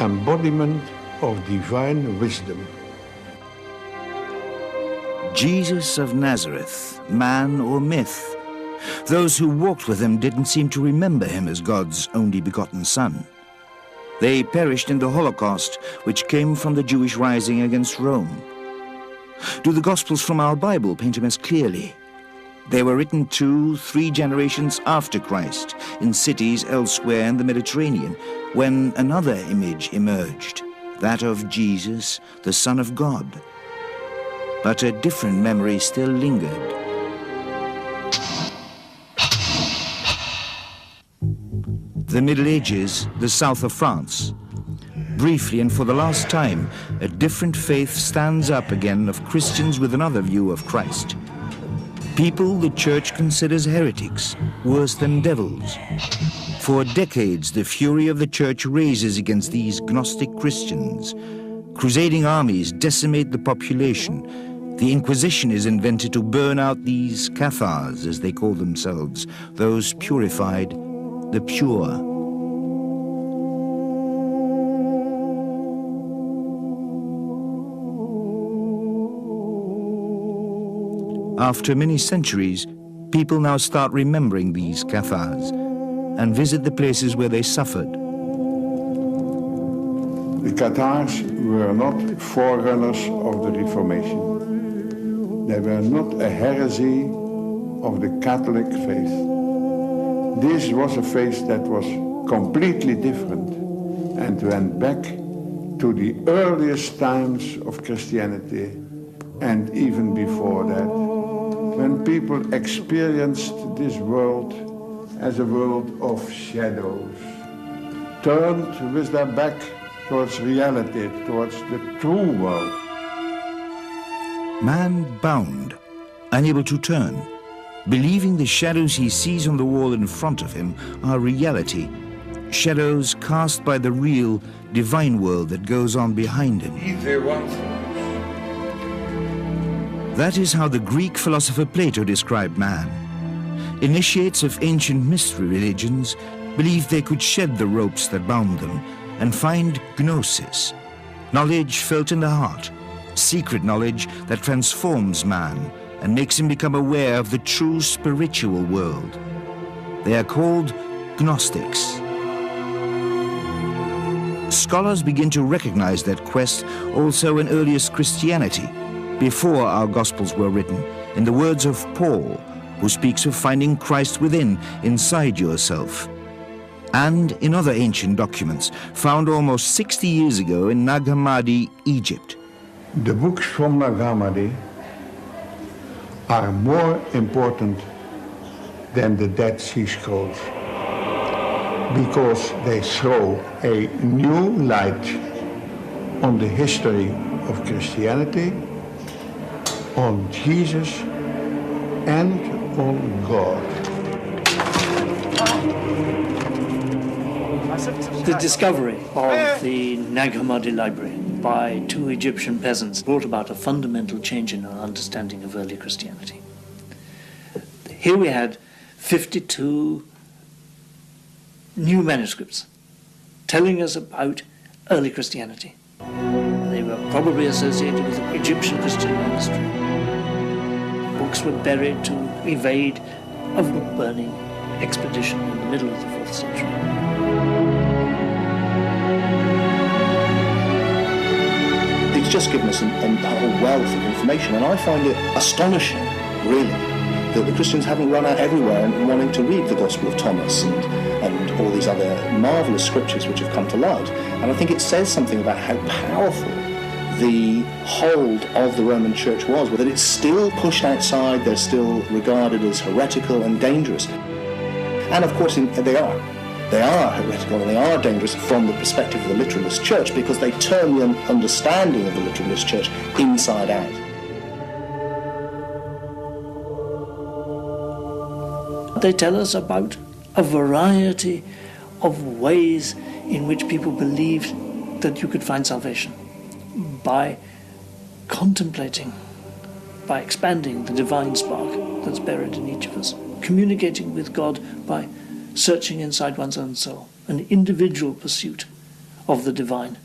embodiment of divine wisdom. Jesus of Nazareth, man or myth? Those who walked with him didn't seem to remember him as God's only begotten Son. They perished in the Holocaust, which came from the Jewish rising against Rome. Do the Gospels from our Bible paint him as clearly? They were written 2-3 generations after Christ, in cities elsewhere in the Mediterranean, when another image emerged, that of Jesus, the Son of God. But a different memory still lingered. The Middle Ages, the south of France. Briefly and for the last time, a different faith stands up again of Christians with another view of Christ. People the Church considers heretics, worse than devils. For decades, the fury of the Church rages against these Gnostic Christians. Crusading armies decimate the population. The Inquisition is invented to burn out these Cathars, as they call themselves, those purified, the pure. After many centuries, people now start remembering these Cathars and visit the places where they suffered. The Cathars were not forerunners of the Reformation. They were not a heresy of the Catholic faith. This was a faith that was completely different and went back to the earliest times of Christianity and even before that, when people experienced this world as a world of shadows, turned with their back towards reality, towards the true world. Man bound, unable to turn, believing the shadows he sees on the wall in front of him are reality, shadows cast by the real, divine world that goes on behind him. That is how the Greek philosopher Plato described man. Initiates of ancient mystery religions believed they could shed the ropes that bound them and find gnosis, knowledge felt in the heart, secret knowledge that transforms man and makes him become aware of the true spiritual world. They are called Gnostics. Scholars begin to recognize that quest also in earliest Christianity, before our Gospels were written, in the words of Paul, who speaks of finding Christ within, inside yourself, and in other ancient documents found almost 60 years ago in Nag Hammadi, Egypt. The books from Nag Hammadi are more important than the Dead Sea Scrolls because they throw a new light on the history of Christianity, on Jesus, and on God. The discovery of the Nag Hammadi library by 2 Egyptian peasants brought about a fundamental change in our understanding of early Christianity. Here we had 52 new manuscripts telling us about early Christianity. They were probably associated with the Egyptian Christian ministry. Books were buried to evade a wood-burning expedition in the middle of the 4th century. It's just given us a whole wealth of information, and I find it astonishing, really, that the Christians haven't run out everywhere and wanting to read the Gospel of Thomas and all these other marvellous scriptures which have come to light. And I think it says something about how powerful the hold of the Roman Church was, that it's still pushed outside, they're still regarded as heretical and dangerous. And of course they are heretical and they are dangerous from the perspective of the literalist church, because they turn the understanding of the literalist church inside out. They tell us about a variety of ways in which people believed that you could find salvation by contemplating, by expanding the divine spark that's buried in each of us, communicating with God by searching inside one's own soul, an individual pursuit of the divine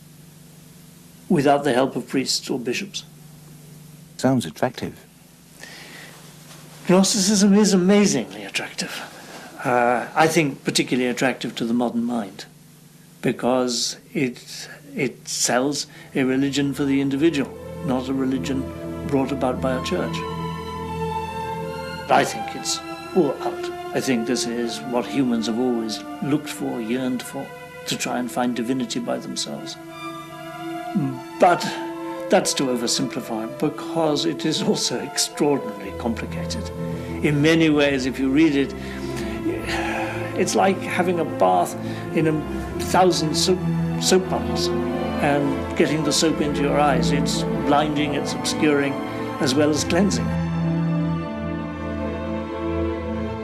without the help of priests or bishops. Sounds attractive. Gnosticism is amazingly attractive. I think particularly attractive to the modern mind, because it sells a religion for the individual, not a religion brought about by a church. I think it's all out. I think this is what humans have always looked for, yearned for, to try and find divinity by themselves. But that's to oversimplify, because it is also extraordinarily complicated. In many ways, if you read it, it's like having a bath in 1,000 soap bubbles and getting the soap into your eyes. It's blinding, it's obscuring, as well as cleansing.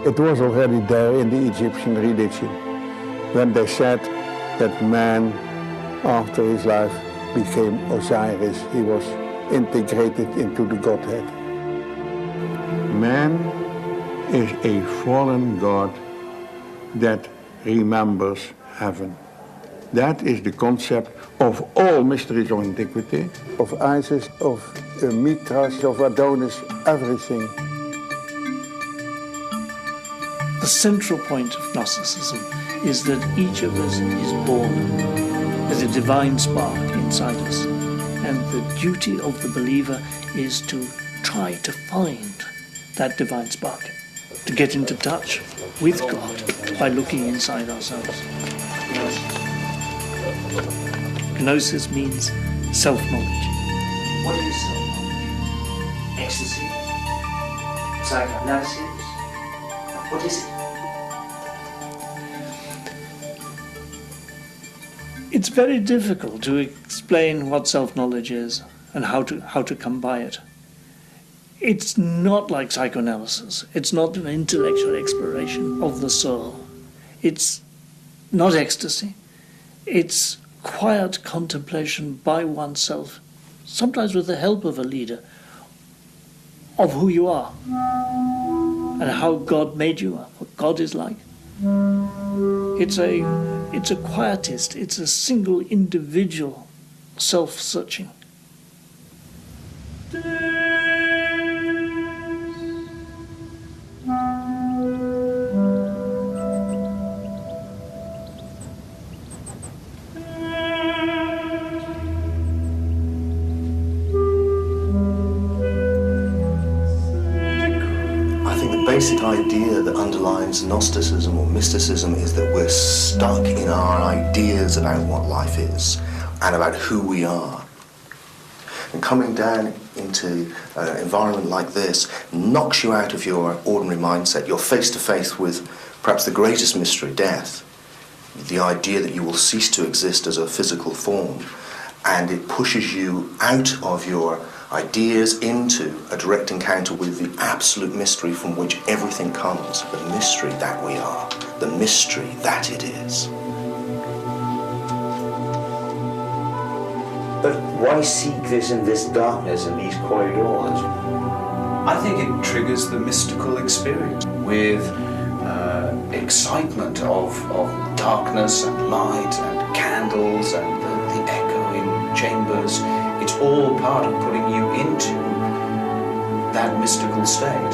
It was already there in the Egyptian religion, when they said that man, after his life, became Osiris. He was integrated into the Godhead. Man is a fallen God that remembers heaven. That is the concept of all mysteries of antiquity, of Isis, of Mithras, of Adonis, everything. The central point of Gnosticism is that each of us is born with a divine spark inside us, and the duty of the believer is to try to find that divine spark, to get into touch with God by looking inside ourselves. Gnosis means self-knowledge. What is self-knowledge? Ecstasy? Psychoanalysis? What is it? It's very difficult to explain what self-knowledge is and how to come by it. It's not like psychoanalysis. It's not an intellectual exploration of the soul. It's not ecstasy. It's quiet contemplation by oneself, sometimes with the help of a leader, of who you are and how God made you, what God is like. It's a quietist, it's a single individual self-searching. Basic idea that underlines Gnosticism or mysticism is that we're stuck in our ideas about what life is and about who we are. And coming down into an environment like this knocks you out of your ordinary mindset. You're face to face with perhaps the greatest mystery, death, the idea that you will cease to exist as a physical form, and it pushes you out of your ideas into a direct encounter with the absolute mystery from which everything comes, the mystery that we are, the mystery that it is. But why seek this in this darkness and these corridors? I think it triggers the mystical experience with excitement of darkness and light and candles and the echoing chambers. It's all part of putting you into that mystical state.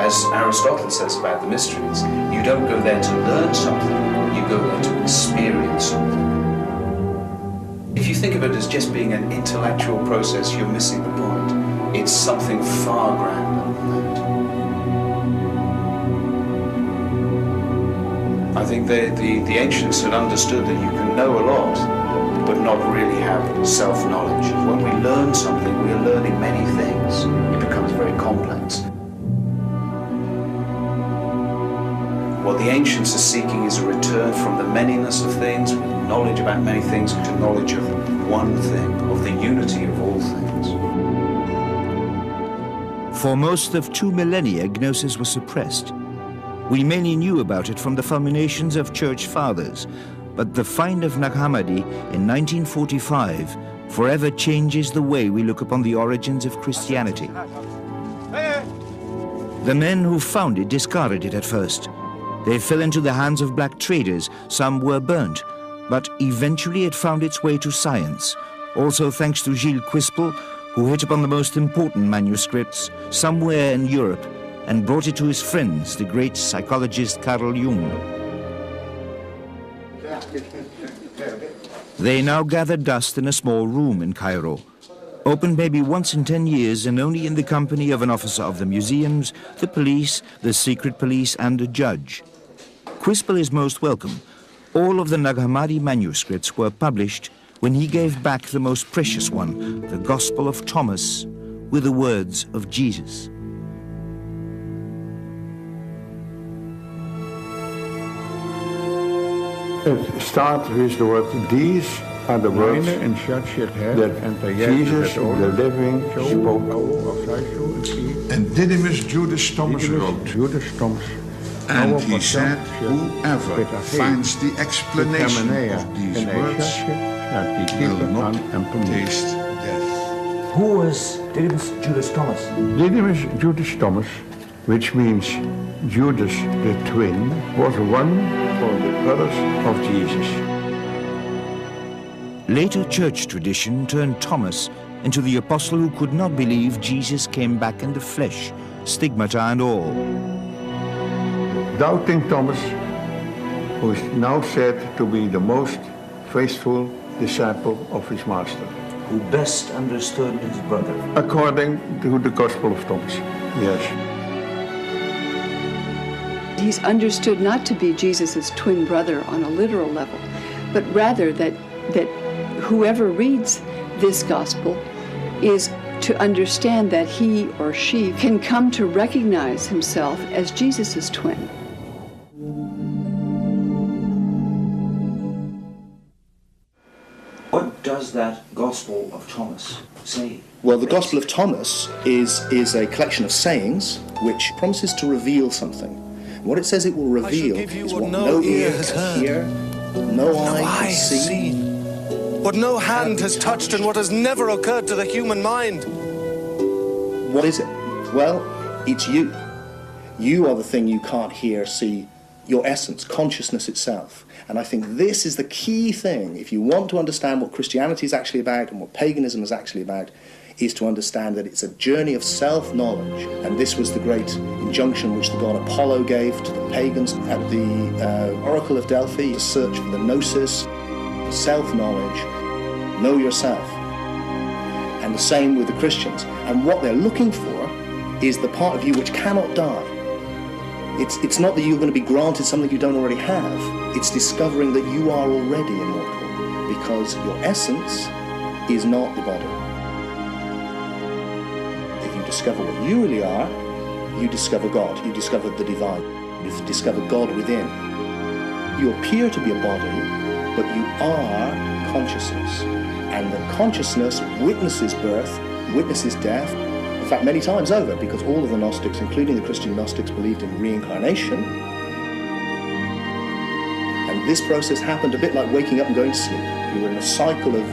As Aristotle says about the mysteries, you don't go there to learn something, you go there to experience something. If you think of it as just being an intellectual process, you're missing the point. It's something far grander than that. I think the ancients had understood that you can know a lot, but not really have self-knowledge. When we learn something, we are learning many things. It becomes very complex. What the ancients are seeking is a return from the manyness of things, with knowledge about many things, to knowledge of one thing, of the unity of all things. For most of 2 millennia, Gnosis was suppressed. We mainly knew about it from the fulminations of church fathers, but the find of Nag Hammadi in 1945 forever changes the way we look upon the origins of Christianity. The men who found it discarded it at first, They fell into the hands of black traders, some were burnt, but eventually it found its way to science, also thanks to Gilles Quispel, who hit upon the most important manuscripts somewhere in Europe and brought it to his friends, the great psychologist Carl Jung. They now gather dust in a small room in Cairo, opened maybe once in 10 years and only in the company of an officer of the museums, the police, the secret police and a judge. Quispel is most welcome. All of the Nag Hammadi manuscripts were published when he gave back the most precious one, the Gospel of Thomas, with the words of Jesus. It starts with the word, these are the words that Jesus, the living, spoke. And Didymus Judas Thomas wrote, and he said, whoever finds the explanation of these words will not taste death. Who was Didymus Judas Thomas? Didymus Judas Thomas, which means Judas the twin, was one of the brothers of Jesus. Later church tradition turned Thomas into the apostle who could not believe Jesus came back in the flesh, stigmata and all. Doubting Thomas, who is now said to be the most faithful disciple of his master. Who best understood his brother. According to the Gospel of Thomas, yes. He's understood not to be Jesus' twin brother on a literal level, but rather that whoever reads this gospel is to understand that he or she can come to recognize himself as Jesus' twin. What does that Gospel of Thomas say? Well, the Gospel of Thomas is a collection of sayings which promises to reveal something. What it says it will reveal is what no ear has heard, no eye has seen, what no hand has touched, and what has never occurred to the human mind. What is it? Well, it's you. You are the thing you can't hear, see, your essence, consciousness itself. And I think this is the key thing, if you want to understand what Christianity is actually about and what paganism is actually about, is to understand that it's a journey of self-knowledge. And this was the great injunction which the god Apollo gave to the pagans at the Oracle of Delphi, to search for the gnosis, self-knowledge, know yourself. And the same with the Christians. And what they're looking for is the part of you which cannot die. It's not that you're going to be granted something you don't already have. It's discovering that you are already immortal, because your essence is not the body. If you discover what you really are, you discover God, you discover the divine, you discover God within. You appear to be a body, but you are consciousness. And the consciousness witnesses birth, witnesses death, in fact, many times over, because all of the Gnostics, including the Christian Gnostics, believed in reincarnation. And this process happened a bit like waking up and going to sleep. You were in a cycle of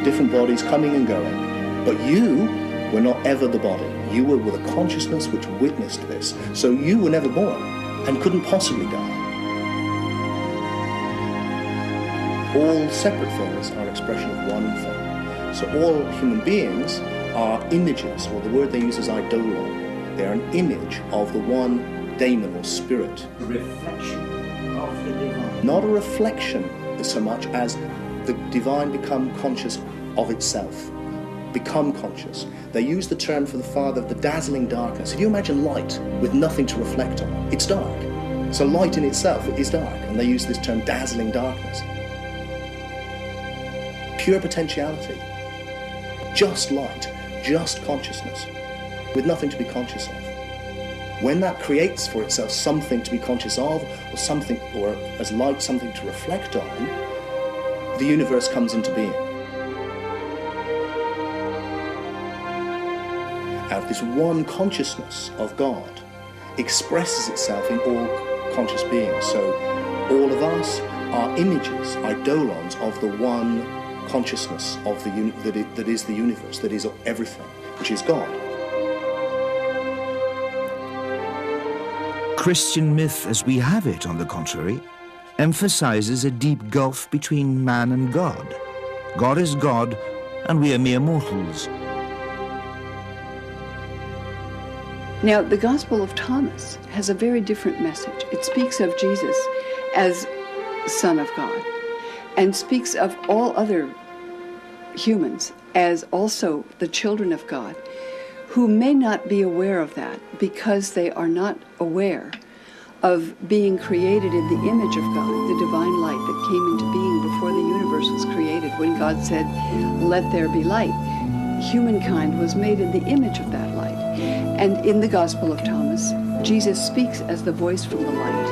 different bodies coming and going. But you were not ever the body. You were with a consciousness which witnessed this. So you were never born and couldn't possibly die. All separate things are an expression of one thing. So all human beings are images, or the word they use is eidolon. They are an image of the one daemon or spirit. A reflection of the divine. Not a reflection so much as the divine become conscious of itself. Become conscious. They use the term for the Father of the dazzling darkness. If you imagine light with nothing to reflect on, it's dark. So light in itself is dark, and they use this term dazzling darkness. Pure potentiality. Just light. Just consciousness, with nothing to be conscious of. When that creates for itself something to be conscious of, or something, or as light, something to reflect on, the universe comes into being. And this one consciousness of God expresses itself in all conscious beings. So all of us are images, eidolons of the one consciousness of that is the universe, that is everything, which is God. Christian myth as we have it, on the contrary, emphasizes a deep gulf between man and God. God is God, and we are mere mortals. Now, the Gospel of Thomas has a very different message. It speaks of Jesus as Son of God, and speaks of all other humans as also the children of God, who may not be aware of that because they are not aware of being created in the image of God, the divine light that came into being before the universe was created. When God said, "Let there be light," humankind was made in the image of that light. And in the Gospel of Thomas, Jesus speaks as the voice from the light.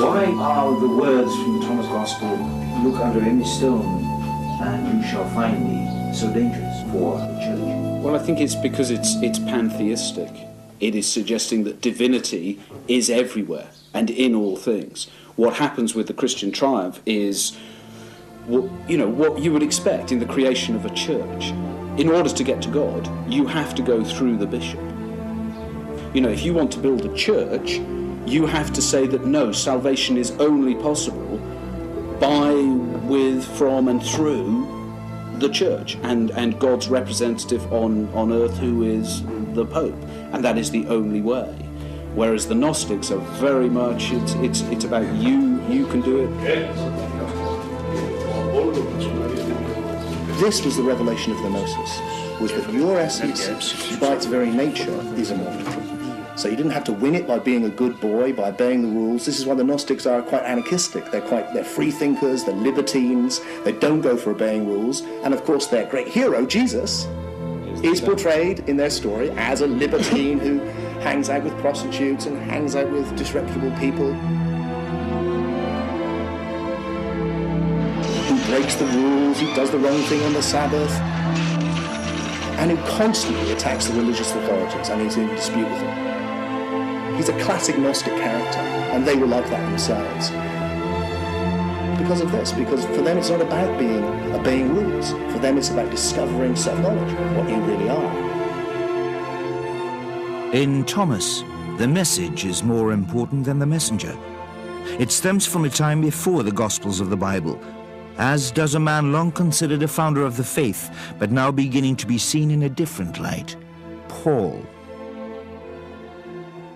Why are the words from the Thomas Gospel, "Look under any stone and you shall find me," so dangerous for the church? Well, I think it's because it's pantheistic. It is suggesting that divinity is everywhere and in all things. What happens with the Christian triumph is what you would expect in the creation of a church. In order to get to God, you have to go through the bishop. If you want to build a church, you have to say that no, salvation is only possible by, with, from and through the church and God's representative on earth, who is the Pope, and that is the only way. Whereas the Gnostics are very much, it's about you can do it. This was the revelation of the Gnosis, was that your essence, by its very nature, is immortal. So you didn't have to win it by being a good boy, by obeying the rules. This is why the Gnostics are quite anarchistic. They're free thinkers, they're libertines, they don't go for obeying rules. And of course their great hero, Jesus, is portrayed in their story as a libertine who hangs out with prostitutes and hangs out with disreputable people, who breaks the rules, who does the wrong thing on the Sabbath, and who constantly attacks the religious authorities and is in dispute with them. He's a classic Gnostic character, and they were like that themselves. Because of this, because for them it's not about obeying rules. For them it's about discovering self-knowledge, what you really are. In Thomas, the message is more important than the messenger. It stems from a time before the Gospels of the Bible, as does a man long considered a founder of the faith, but now beginning to be seen in a different light, Paul.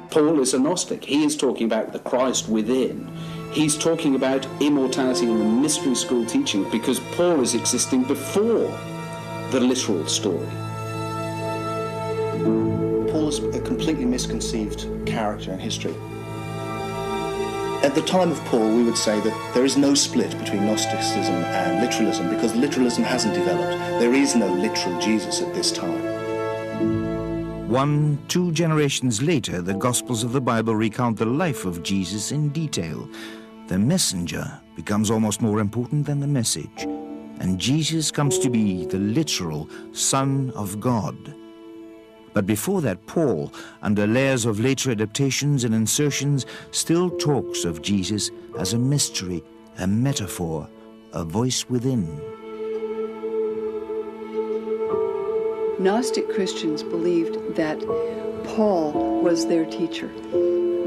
Paul is a Gnostic. He is talking about the Christ within. He's talking about immortality in the mystery school teaching, because Paul is existing before the literal story. Paul is a completely misconceived character in history. At the time of Paul, we would say that there is no split between Gnosticism and literalism, because literalism hasn't developed. There is no literal Jesus at this time. 1-2 generations later, the Gospels of the Bible recount the life of Jesus in detail. The messenger becomes almost more important than the message, and Jesus comes to be the literal Son of God. But before that, Paul, under layers of later adaptations and insertions, still talks of Jesus as a mystery, a metaphor, a voice within. Gnostic Christians believed that Paul was their teacher.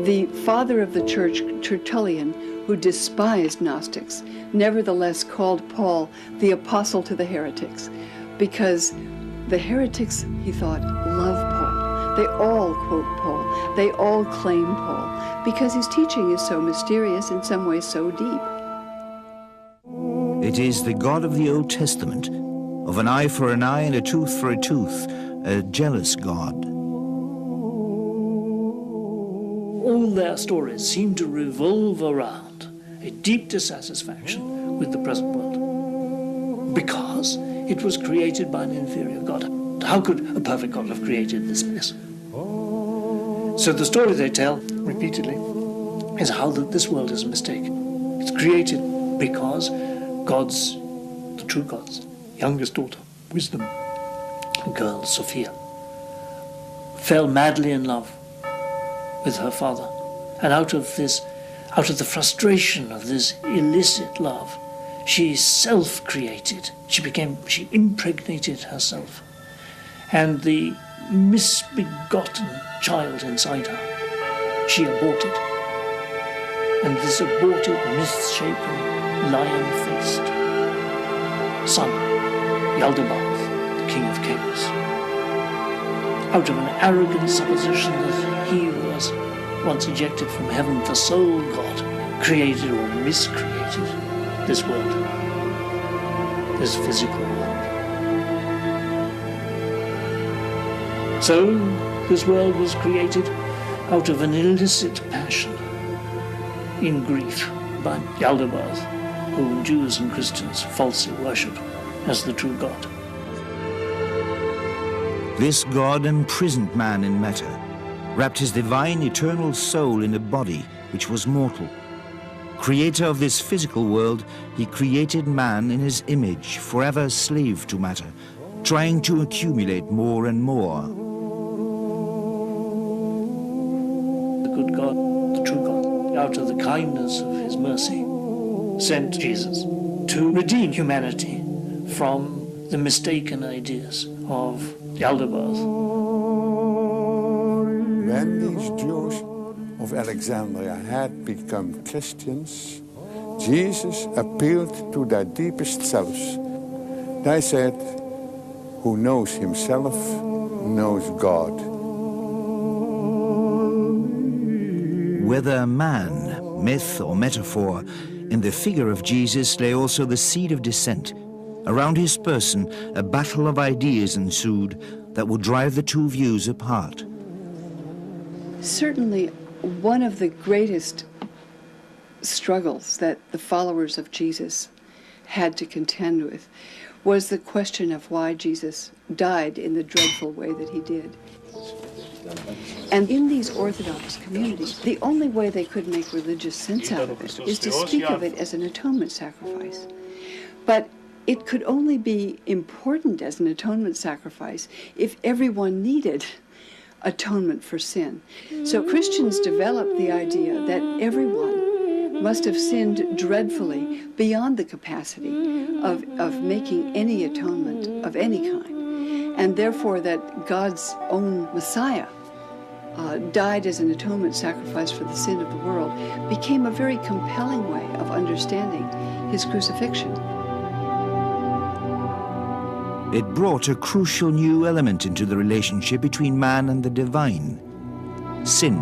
The father of the church, Tertullian, who despised Gnostics, nevertheless called Paul the apostle to the heretics, because the heretics, he thought, love Paul. They all quote Paul. They all claim Paul, because his teaching is so mysterious, in some ways so deep. It is the God of the Old Testament, of an eye for an eye and a tooth for a tooth, a jealous God. All their stories seem to revolve around a deep dissatisfaction with the present world, because it was created by an inferior God. How could a perfect God have created this mess? So the story they tell repeatedly is how that this world is a mistake. It's created because God's, the true God's, youngest daughter, wisdom, girl, Sophia, fell madly in love with her father. And out of the frustration of this illicit love, she self-created. She impregnated herself. And the misbegotten child inside her. She aborted. And this aborted, misshapen, lion-faced son, Yaldabaoth, the king of kings, out of an arrogant supposition that he was, once ejected from heaven, the sole God, created or miscreated this world, this physical world. So, this world was created out of an illicit passion, in grief, by Yaldabaoth, whom Jews and Christians falsely worship as the true God. This God imprisoned man in matter, wrapped his divine eternal soul in a body which was mortal. Creator of this physical world, he created man in his image, forever slave to matter, trying to accumulate more and more. The good God, the true God, out of the kindness of his mercy, sent Jesus to redeem humanity from the mistaken ideas of Yaldabaoth. When these Jews of Alexandria had become Christians, Jesus appealed to their deepest selves. They said, "Who knows himself knows God." Whether man, myth or metaphor, in the figure of Jesus lay also the seed of dissent. Around his person, a battle of ideas ensued that would drive the two views apart. Certainly, one of the greatest struggles that the followers of Jesus had to contend with was the question of why Jesus died in the dreadful way that he did. And in these Orthodox communities, the only way they could make religious sense out of it is to speak of it as an atonement sacrifice. But it could only be important as an atonement sacrifice if everyone needed atonement for sin. So Christians developed the idea that everyone must have sinned dreadfully beyond the capacity of making any atonement of any kind. And therefore that God's own Messiah died as an atonement sacrifice for the sin of the world became a very compelling way of understanding his crucifixion. It brought a crucial new element into the relationship between man and the divine: sin.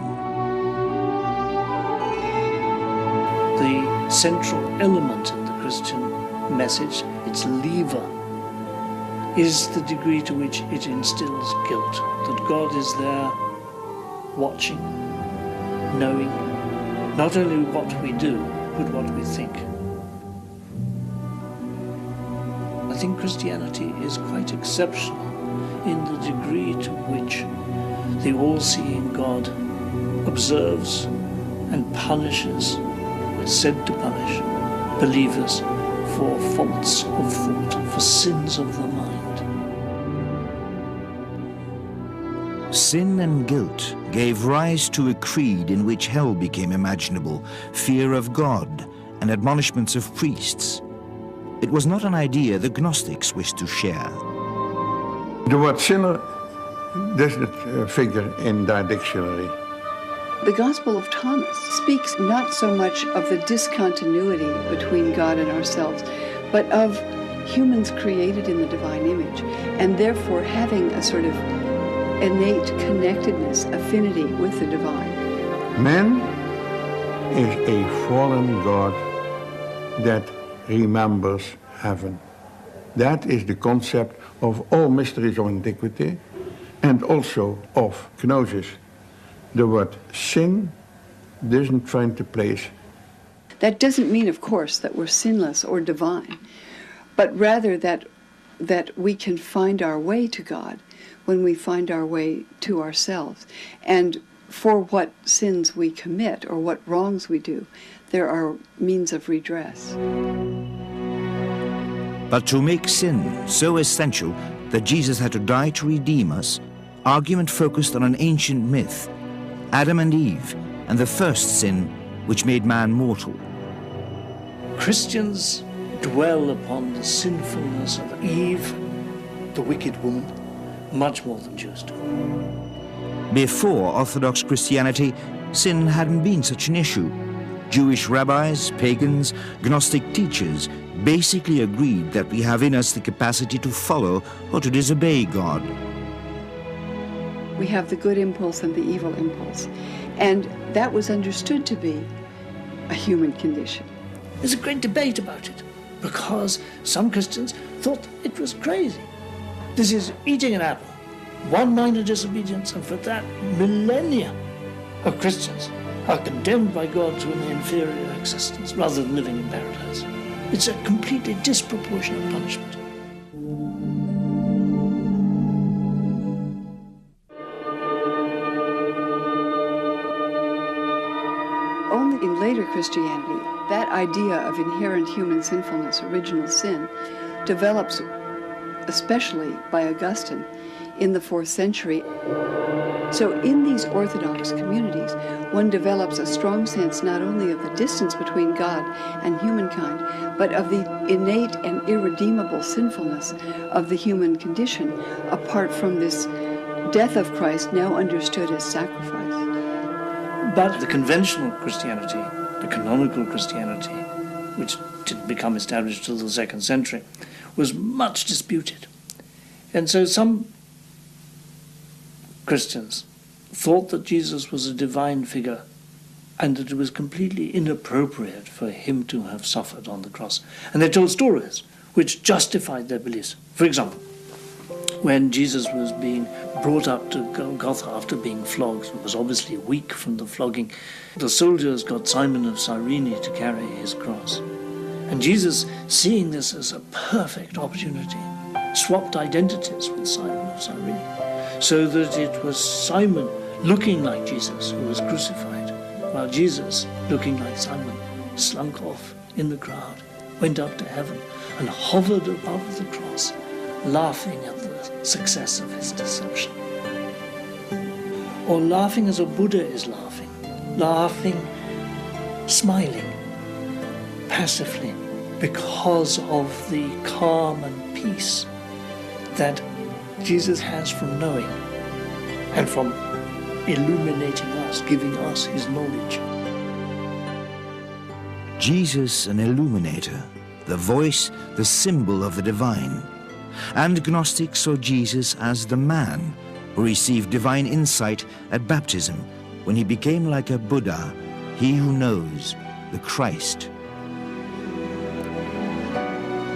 The central element in the Christian message, its lever, is the degree to which it instills guilt, that God is there watching, knowing not only what we do, but what we think. I think Christianity is quite exceptional in the degree to which the all-seeing God observes and punishes, is said to punish, believers for faults of thought, for sins of the mind. Sin and guilt gave rise to a creed in which hell became imaginable, fear of God, and admonishments of priests. It was not an idea the Gnostics wished to share. The word sinner doesn't figure in their dictionary. The Gospel of Thomas speaks not so much of the discontinuity between God and ourselves, but of humans created in the divine image, and therefore having a sort of innate connectedness, affinity with the divine. Man is a fallen God that remembers heaven. That is the concept of all mysteries of antiquity and also of gnosis. The word sin doesn't find a place. That doesn't mean, of course, that we're sinless or divine, but rather that we can find our way to God when we find our way to ourselves. And for what sins we commit or what wrongs we do, there are means of redress. But to make sin so essential that Jesus had to die to redeem us, argument focused on an ancient myth, Adam and Eve, and the first sin which made man mortal. Christians dwell upon the sinfulness of Eve, the wicked woman, much more than Jews do. Before Orthodox Christianity, sin hadn't been such an issue. Jewish rabbis, pagans, Gnostic teachers basically agreed that we have in us the capacity to follow or to disobey God. We have the good impulse and the evil impulse. And that was understood to be a human condition. There's a great debate about it, because some Christians thought it was crazy. This is eating an apple, one minor disobedience, and for that millennia of Christians are condemned by God to an inferior existence rather than living in paradise. It's a completely disproportionate punishment. Only in later Christianity, that idea of inherent human sinfulness, original sin, develops, especially by Augustine, in the 4th century. So in these Orthodox communities, one develops a strong sense not only of the distance between God and humankind, but of the innate and irredeemable sinfulness of the human condition, apart from this death of Christ now understood as sacrifice. But the conventional Christianity, the canonical Christianity, which didn't become established till the 2nd century, was much disputed. And so some Christians thought that Jesus was a divine figure and that it was completely inappropriate for him to have suffered on the cross. And they told stories which justified their beliefs. For example, when Jesus was being brought up to Golgotha after being flogged, and was obviously weak from the flogging, the soldiers got Simon of Cyrene to carry his cross. And Jesus, seeing this as a perfect opportunity, swapped identities with Simon of Cyrene, so that it was Simon looking like Jesus who was crucified, while Jesus, looking like Simon, slunk off in the crowd, went up to heaven, and hovered above the cross, laughing at the success of his deception. Or laughing as a Buddha is laughing, smiling, passively, because of the calm and peace that Jesus has from knowing and from illuminating us, giving us his knowledge. Jesus, an illuminator, the voice, the symbol of the divine. And Gnostics saw Jesus as the man who received divine insight at baptism when he became like a Buddha, he who knows, the Christ.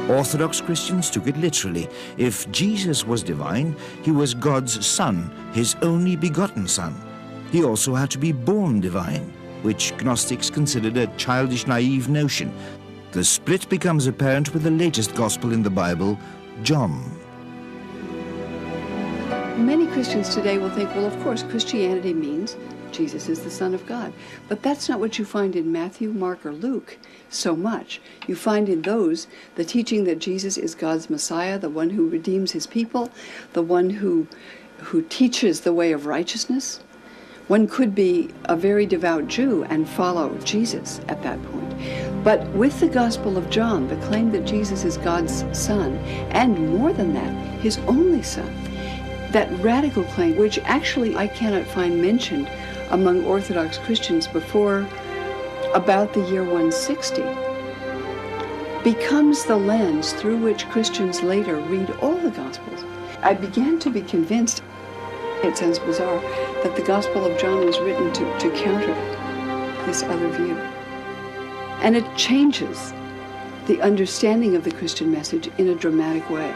Orthodox Christians took it literally. If Jesus was divine, he was God's son, his only begotten son. He also had to be born divine, which Gnostics considered a childish, naive notion. The split becomes apparent with the latest gospel in the Bible, John. Many Christians today will think, well, of course, Christianity means Jesus is the Son of God. But that's not what you find in Matthew, Mark, or Luke so much. You find in those the teaching that Jesus is God's Messiah, the one who redeems his people, the one who teaches the way of righteousness. One could be a very devout Jew and follow Jesus at that point. But with the Gospel of John, the claim that Jesus is God's Son, and more than that, his only Son, that radical claim, which actually I cannot find mentioned among Orthodox Christians before about the year 160, becomes the lens through which Christians later read all the Gospels. I began to be convinced, it sounds bizarre, that the Gospel of John was written to counter this other view. And it changes the understanding of the Christian message in a dramatic way.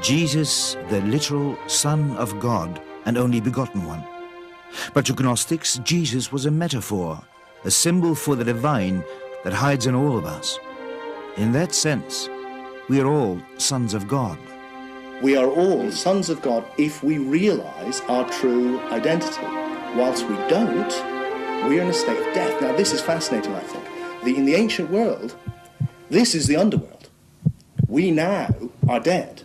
Jesus, the literal Son of God and only begotten one. But to Gnostics, Jesus was a metaphor, a symbol for the divine that hides in all of us. In that sense, we are all sons of God. We are all sons of God if we realize our true identity. Whilst we don't, we are in a state of death. Now, this is fascinating, I think. In the ancient world, this is the underworld. We now are dead.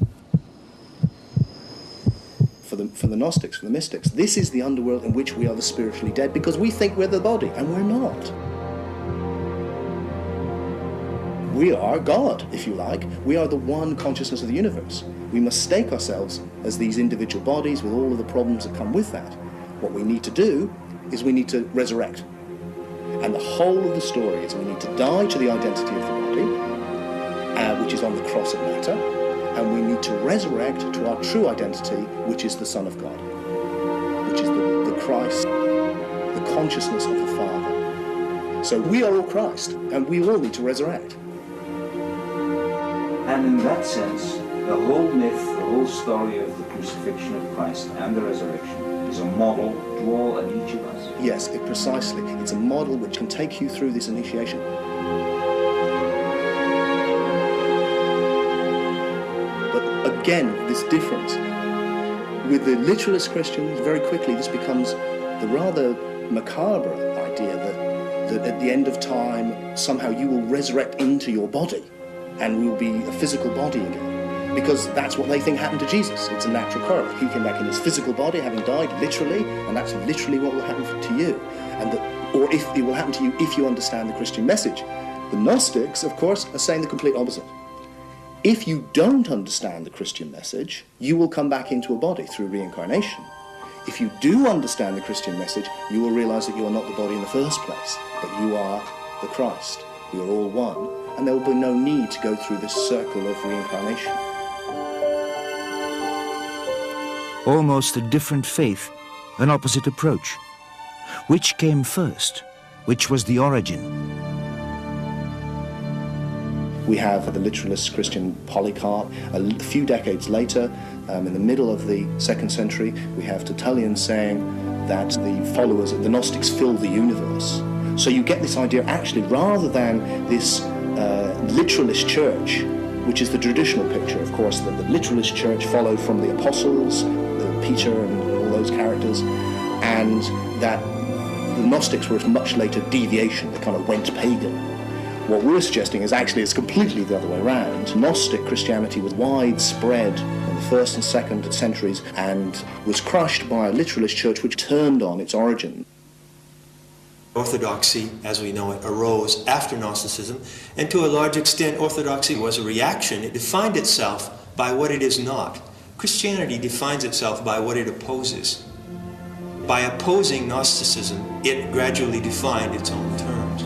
For the Gnostics, for the mystics, this is the underworld in which we are the spiritually dead, because we think we're the body, and we're not. We are God, if you like. We are the one consciousness of the universe. We mistake ourselves as these individual bodies with all of the problems that come with that. What we need to do is we need to resurrect. And the whole of the story is we need to die to the identity of the body, which is on the cross of matter, and we need to resurrect to our true identity, which is the Son of God, which is the Christ, the consciousness of the Father. So we are all Christ, and we all need to resurrect. And in that sense, the whole myth, the whole story of the crucifixion of Christ and the resurrection is a model to all and each of us. Yes, precisely. It's a model which can take you through this initiation. But again, this difference. With the literalist Christians, very quickly this becomes the rather macabre idea that at the end of time, somehow you will resurrect into your body and will be a physical body again. Because that's what they think happened to Jesus. It's a natural correlate. He came back in his physical body, having died literally, and that's literally what will happen to you. Or if it will happen to you if you understand the Christian message. The Gnostics, of course, are saying the complete opposite. If you don't understand the Christian message, you will come back into a body through reincarnation. If you do understand the Christian message, you will realize that you are not the body in the first place, but you are the Christ. We are all one, and there will be no need to go through this circle of reincarnation. Almost a different faith, an opposite approach. Which came first? Which was the origin? We have the literalist Christian Polycarp. A few decades later, in the middle of the 2nd century, we have Tertullian saying that the followers of the Gnostics fill the universe. So you get this idea, actually, rather than this literalist church, which is the traditional picture, of course, that the literalist church followed from the apostles, Peter and all those characters, and that the Gnostics were a much later deviation, they kind of went pagan. What we're suggesting is actually it's completely the other way around. Gnostic Christianity was widespread in the 1st and 2nd centuries and was crushed by a literalist church which turned on its origin. Orthodoxy, as we know it, arose after Gnosticism, and to a large extent Orthodoxy was a reaction. It defined itself by what it is not. Christianity defines itself by what it opposes. By opposing Gnosticism, it gradually defined its own terms.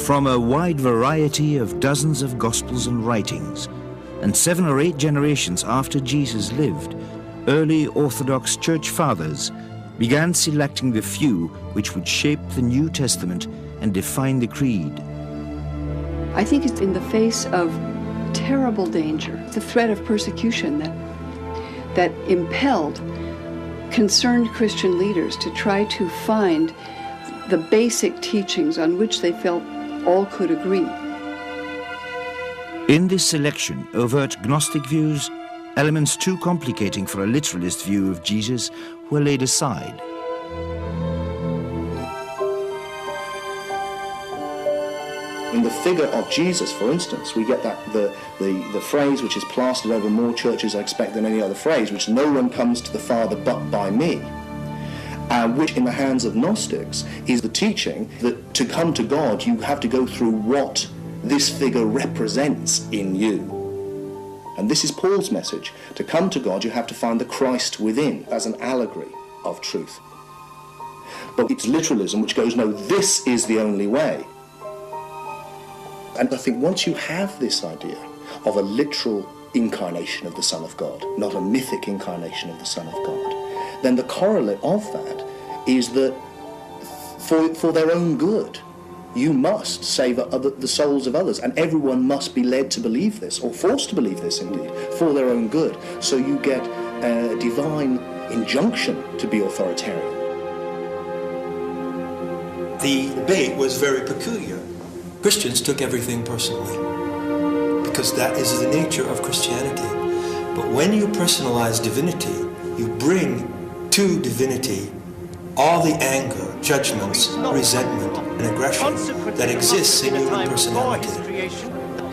From a wide variety of dozens of Gospels and writings, and 7 or 8 generations after Jesus lived, early Orthodox Church Fathers began selecting the few which would shape the New Testament and define the creed. I think it's in the face of terrible danger, the threat of persecution that impelled concerned Christian leaders to try to find the basic teachings on which they felt all could agree. In this selection, overt Gnostic views, elements too complicating for a literalist view of Jesus, were laid aside. In the figure of Jesus, for instance, we get that the phrase which is plastered over more churches, I expect, than any other phrase, which no one comes to the Father but by me, which in the hands of Gnostics is the teaching that to come to God you have to go through what this figure represents in you. And this is Paul's message. To come to God you have to find the Christ within as an allegory of truth. But it's literalism which goes, no, this is the only way. And I think once you have this idea of a literal incarnation of the Son of God, not a mythic incarnation of the Son of God, then the correlate of that is that for their own good, you must save the souls of others, and everyone must be led to believe this, or forced to believe this indeed, for their own good. So you get a divine injunction to be authoritarian. The debate was very peculiar. Christians took everything personally, because that is the nature of Christianity. But when you personalize divinity, you bring to divinity all the anger, judgments, resentment, and aggression that exists in human personality.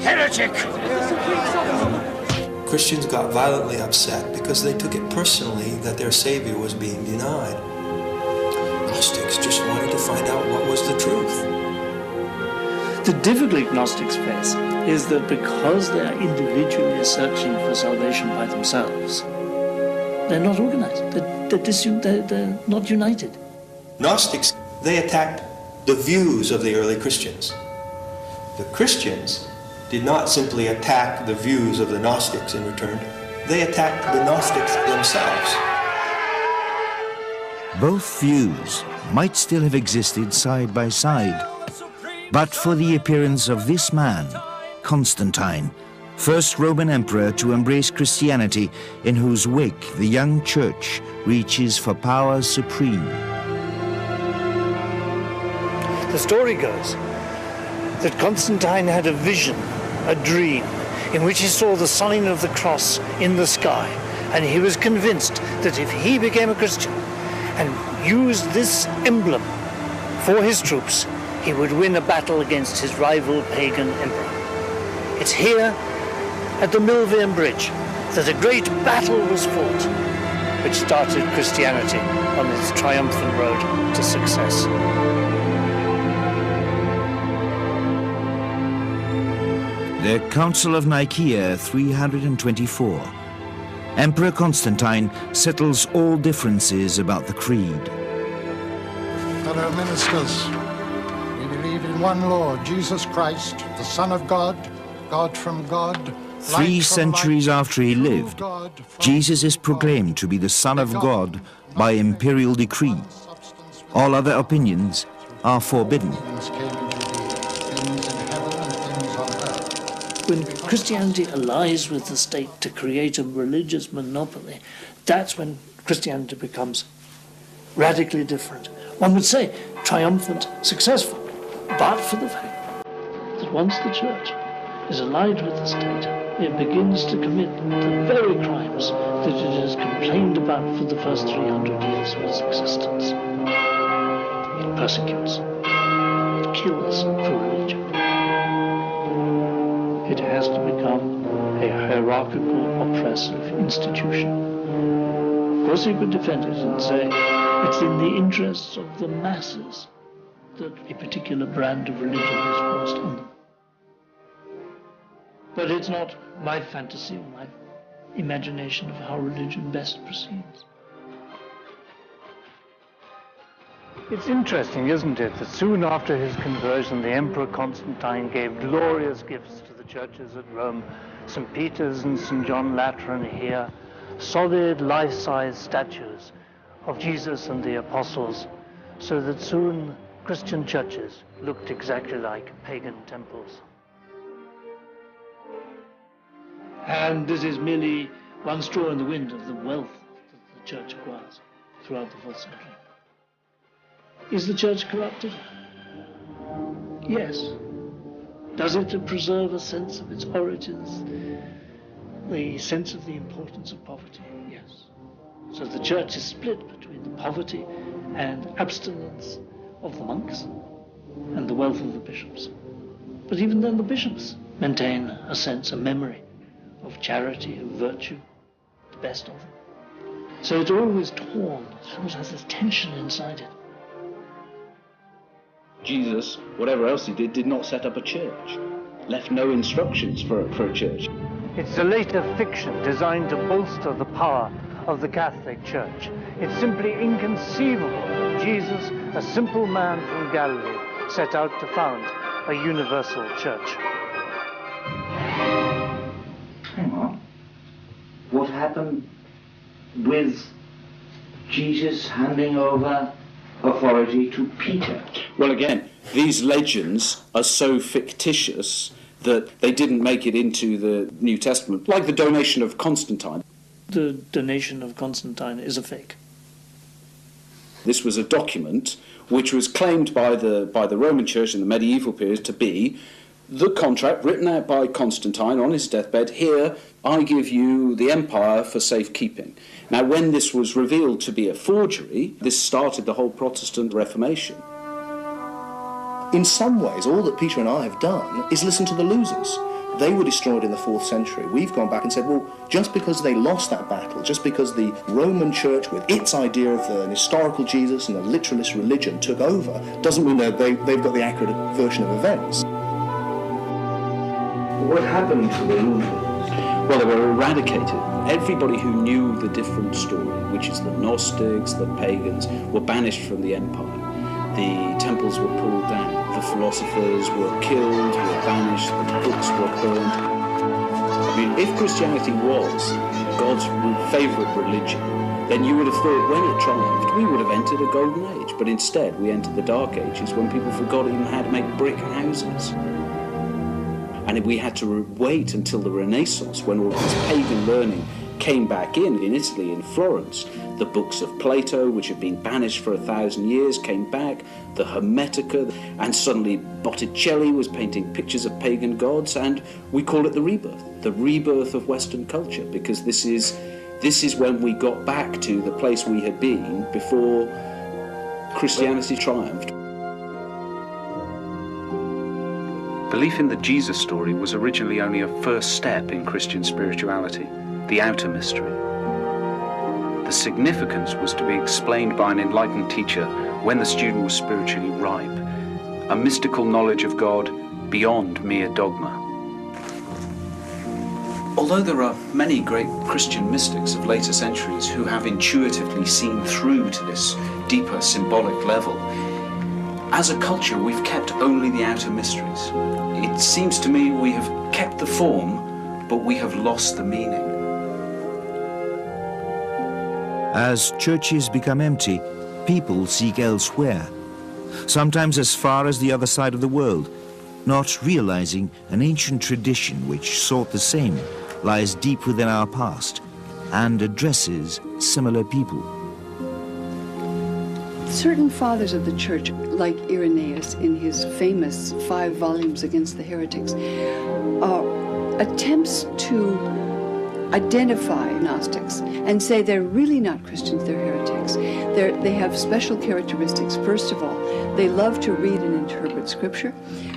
Heretic! Christians got violently upset because they took it personally that their Savior was being denied. Gnostics just wanted to find out what was the truth. The difficulty Gnostics face is that because they are individually searching for salvation by themselves, they're not organized, they're not united. Gnostics, they attacked the views of the early Christians. The Christians did not simply attack the views of the Gnostics in return, they attacked the Gnostics themselves. Both views might still have existed side by side, but for the appearance of this man, Constantine, first Roman emperor to embrace Christianity, in whose wake the young church reaches for power supreme. The story goes that Constantine had a vision, a dream, in which he saw the sign of the cross in the sky, and he was convinced that if he became a Christian and used this emblem for his troops, he would win a battle against his rival pagan emperor. It's here at the Milvian Bridge that a great battle was fought, which started Christianity on its triumphant road to success. The Council of Nicaea 324. Emperor Constantine settles all differences about the creed. Fellow ministers, we believe in one Lord, Jesus Christ, the Son of God, God from God. 3 centuries after he lived, Jesus is proclaimed to be the Son of God by imperial decree. All other opinions are forbidden. When Christianity allies with the state to create a religious monopoly, that's when Christianity becomes radically different. One would say triumphant, successful, but for the fact that once the church is allied with the state, it begins to commit the very crimes that it has complained about for the first 300 years of its existence. It persecutes, it kills for religion. It has to become a hierarchical, oppressive institution. Of course, you could defend it and say it's in the interests of the masses that a particular brand of religion is forced on them. But it's not my fantasy or my imagination of how religion best proceeds. It's interesting, isn't it, that soon after his conversion, the Emperor Constantine gave glorious gifts to the churches at Rome, St. Peter's and St. John Lateran here, solid life-size statues of Jesus and the apostles, so that soon Christian churches looked exactly like pagan temples. And this is merely one straw in the wind of the wealth that the church acquires throughout the 4th century. Is the church corrupted? Yes. Does it preserve a sense of its origins, the sense of the importance of poverty? Yes. So the church is split between the poverty and abstinence of the monks and the wealth of the bishops. But even then the bishops maintain a sense, a memory of charity, of virtue, the best of them. So it's always torn, it always has this tension inside it. Jesus, whatever else he did not set up a church, left no instructions for a church. It's a later fiction designed to bolster the power of the Catholic Church. It's simply inconceivable that Jesus, a simple man from Galilee, set out to found a universal church. Hang on. What happened with Jesus handing over authority to Peter? Well, again, these legends are so fictitious that they didn't make it into the New Testament, like the donation of Constantine. The donation of Constantine is a fake. This was a document which was claimed by the Roman Church in the medieval period to be the contract written out by Constantine on his deathbed. Here, I give you the empire for safekeeping. Now, when this was revealed to be a forgery, this started the whole Protestant Reformation. In some ways, all that Peter and I have done is listen to the losers. They were destroyed in the 4th century. We've gone back and said, well, just because they lost that battle, just because the Roman Church, with its idea of an historical Jesus and a literalist religion, took over, doesn't mean that they've got the accurate version of events. What happened to the Lutherans? Well, they were eradicated. Everybody who knew the different story, which is the Gnostics, the pagans, were banished from the empire. The temples were pulled down. The philosophers were killed, were banished, the books were burned. I mean, if Christianity was God's favourite religion, then you would have thought when it triumphed, we would have entered a golden age. But instead, we entered the dark ages when people forgot even how to make brick houses. And we had to wait until the Renaissance, when all this pagan learning came back in Italy, in Florence. The books of Plato, which had been banished for 1,000 years, came back, the Hermetica, and suddenly Botticelli was painting pictures of pagan gods, and we call it the rebirth of Western culture, because this is when we got back to the place we had been before Christianity triumphed. Belief in the Jesus story was originally only a first step in Christian spirituality, the outer mystery. The significance was to be explained by an enlightened teacher when the student was spiritually ripe, a mystical knowledge of God beyond mere dogma. Although there are many great Christian mystics of later centuries who have intuitively seen through to this deeper symbolic level, as a culture we've kept only the outer mysteries. It seems to me we have kept the form, but we have lost the meaning. As churches become empty, people seek elsewhere, sometimes as far as the other side of the world, not realizing an ancient tradition which sought the same lies deep within our past and addresses similar people. Certain fathers of the church, like Irenaeus in his famous 5 volumes against the heretics, attempts to identify Gnostics and say they're really not Christians, they're heretics. They have special characteristics. First of all, they love to read and interpret Scripture.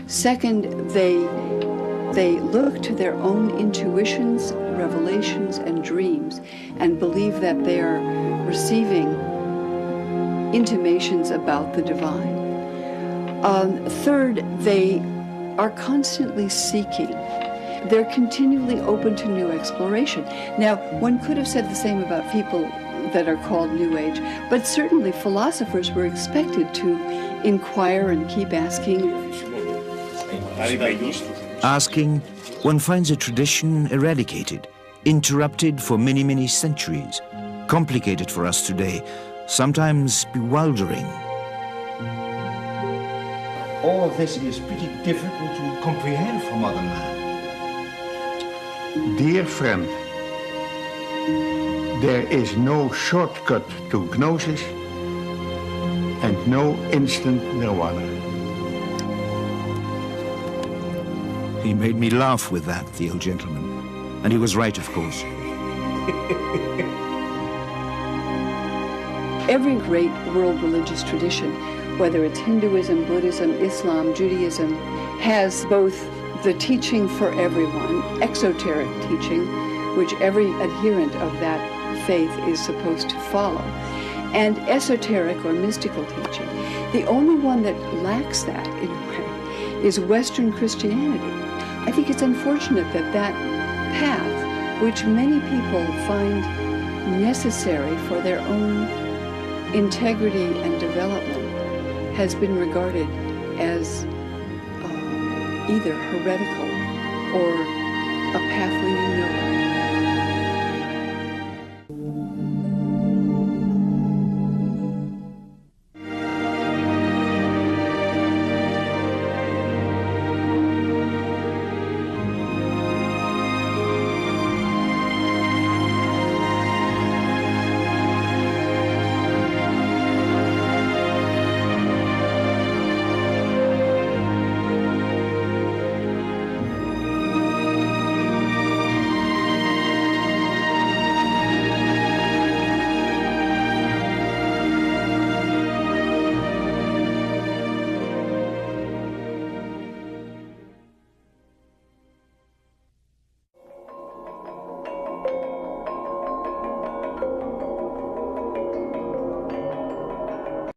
Second, they look to their own intuitions, revelations, and dreams and believe that they are receiving intimations about the divine. Third, they are constantly seeking. They're continually open to new exploration. Now, one could have said the same about people that are called New Age, but certainly philosophers were expected to inquire and keep asking. Asking, one finds a tradition eradicated, interrupted for many, many centuries, complicated for us today, sometimes bewildering. All of this is pretty difficult to comprehend for modern man. Dear friend, there is no shortcut to gnosis and no instant nirvana. He made me laugh with that, the old gentleman. And he was right, of course. Every great world religious tradition, whether it's Hinduism, Buddhism, Islam, Judaism, has both the teaching for everyone, exoteric teaching, which every adherent of that faith is supposed to follow, and esoteric or mystical teaching. The only one that lacks that, in a way, is Western Christianity. I think it's unfortunate that that path, which many people find necessary for their own integrity and development, has been regarded as either heretical or a path leading nowhere.